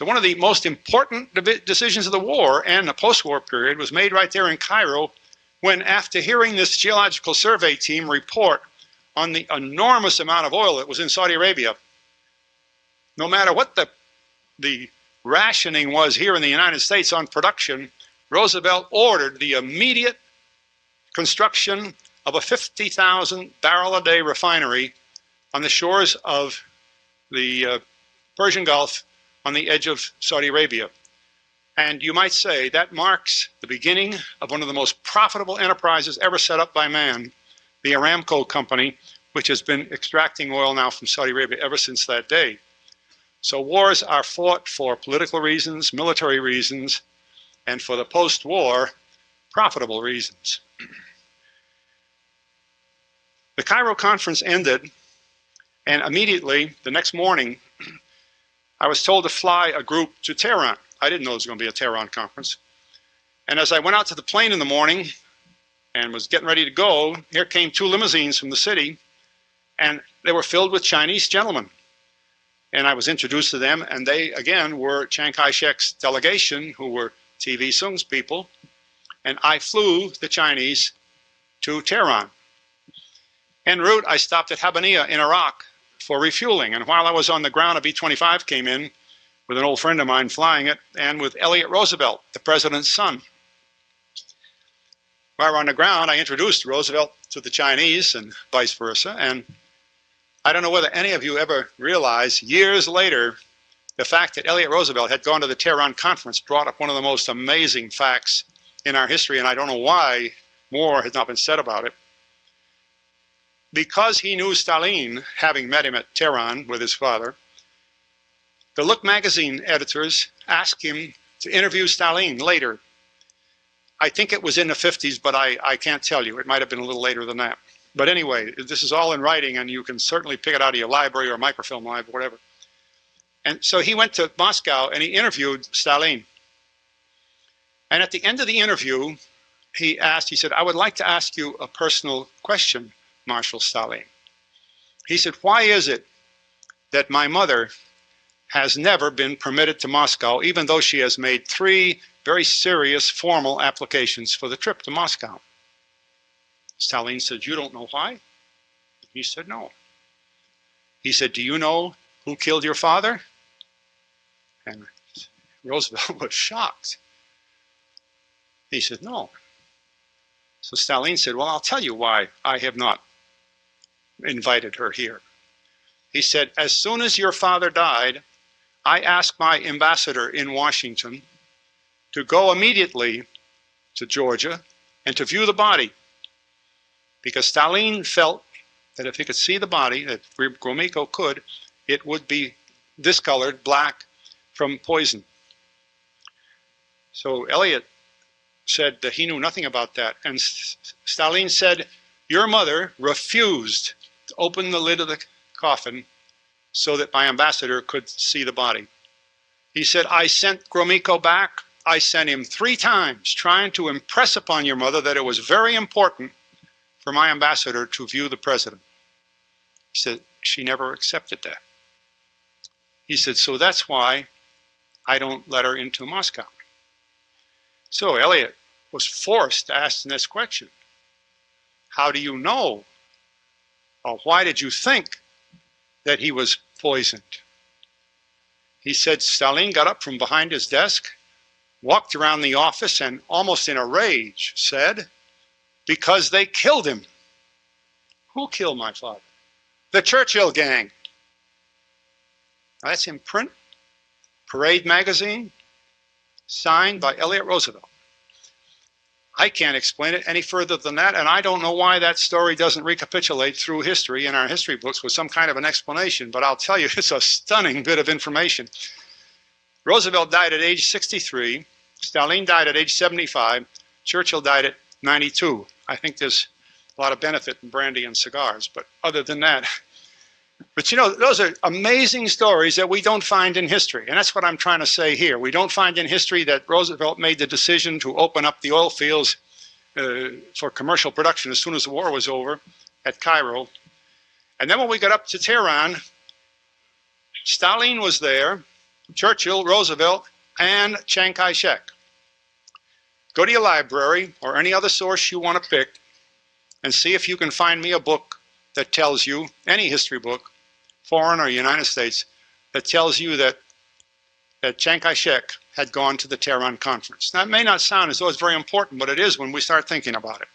So one of the most important decisions of the war and the post-war period was made right there in Cairo when, after hearing this geological survey team report on the enormous amount of oil that was in Saudi Arabia, no matter what the rationing was here in the United States on production, Roosevelt ordered the immediate construction of a 50,000 barrel a day refinery on the shores of the Persian Gulf on the edge of Saudi Arabia. And you might say that marks the beginning of one of the most profitable enterprises ever set up by man, the Aramco company, which has been extracting oil now from Saudi Arabia ever since that day. So wars are fought for political reasons, military reasons, and for the post-war, profitable reasons. The Cairo conference ended, and immediately, the next morning, I was told to fly a group to Tehran. I didn't know it was going to be a Tehran conference. And as I went out to the plane in the morning and was getting ready to go, here came 2 limousines from the city, and they were filled with Chinese gentlemen. And I was introduced to them, and they, again, were Chiang Kai-shek's delegation, who were TV Sung's people. And I flew the Chinese to Tehran. En route, I stopped at Habaniya in Iraq for refueling. And while I was on the ground, a B-25 came in with an old friend of mine flying it, and with Elliot Roosevelt, the president's son. While we were on the ground, I introduced Roosevelt to the Chinese and vice versa. And I don't know whether any of you ever realized, years later, the fact that Elliot Roosevelt had gone to the Tehran conference brought up one of the most amazing facts in our history, and I don't know why more has not been said about it. Because he knew Stalin, having met him at Tehran with his father, the Look magazine editors asked him to interview Stalin later. I think it was in the 50s, but I can't tell you. It might have been a little later than that. But anyway, this is all in writing, and you can certainly pick it out of your library or microfilm library, or whatever. And so he went to Moscow, and he interviewed Stalin. And at the end of the interview, he said, "I would like to ask you a personal question, Marshal Stalin." He said, "Why is it that my mother has never been permitted to Moscow, even though she has made 3 very serious formal applications for the trip to Moscow?" Stalin said, "You don't know why?" He said, "No." He said, "Do you know who killed your father?" And Roosevelt was shocked. He said, "No." So Stalin said, "Well, I'll tell you why I have not invited her here." He said, "As soon as your father died, I asked my ambassador in Washington to go immediately to Georgia and to view the body, because Stalin felt that if he could see the body, that Gromyko could, it would be discolored, black, from poison." So Elliot said that he knew nothing about that. And Stalin said, "Your mother refused to open the lid of the coffin so that my ambassador could see the body." He said, "I sent Gromyko back. I sent him 3 times trying to impress upon your mother that it was very important for my ambassador to view the president." He said, "She never accepted that." He said, "So that's why I don't let her into Moscow." So Elliot was forced to ask this question: how do you know, or why did you think that he was poisoned? He said Stalin got up from behind his desk, walked around the office, and almost in a rage said, "Because they killed him." Who killed my father? The Churchill gang. Now that's in print, Parade magazine, signed by Elliot Roosevelt. I can't explain it any further than that, and I don't know why that story doesn't recapitulate through history in our history books with some kind of an explanation, but I'll tell you, it's a stunning bit of information. Roosevelt died at age 63, Stalin died at age 75, Churchill died at 92. I think there's a lot of benefit in brandy and cigars, but other than that. But you know, those are amazing stories that we don't find in history, and that's what I'm trying to say here. We don't find in history that Roosevelt made the decision to open up the oil fields for commercial production as soon as the war was over at Cairo. And then when we got up to Tehran, Stalin was there, Churchill, Roosevelt, and Chiang Kai-shek. Go to your library or any other source you want to pick and see if you can find me a book that tells you, any history book, foreign or United States, that tells you that Chiang Kai-shek had gone to the Tehran conference. That may not sound as though it's very important, but it is when we start thinking about it.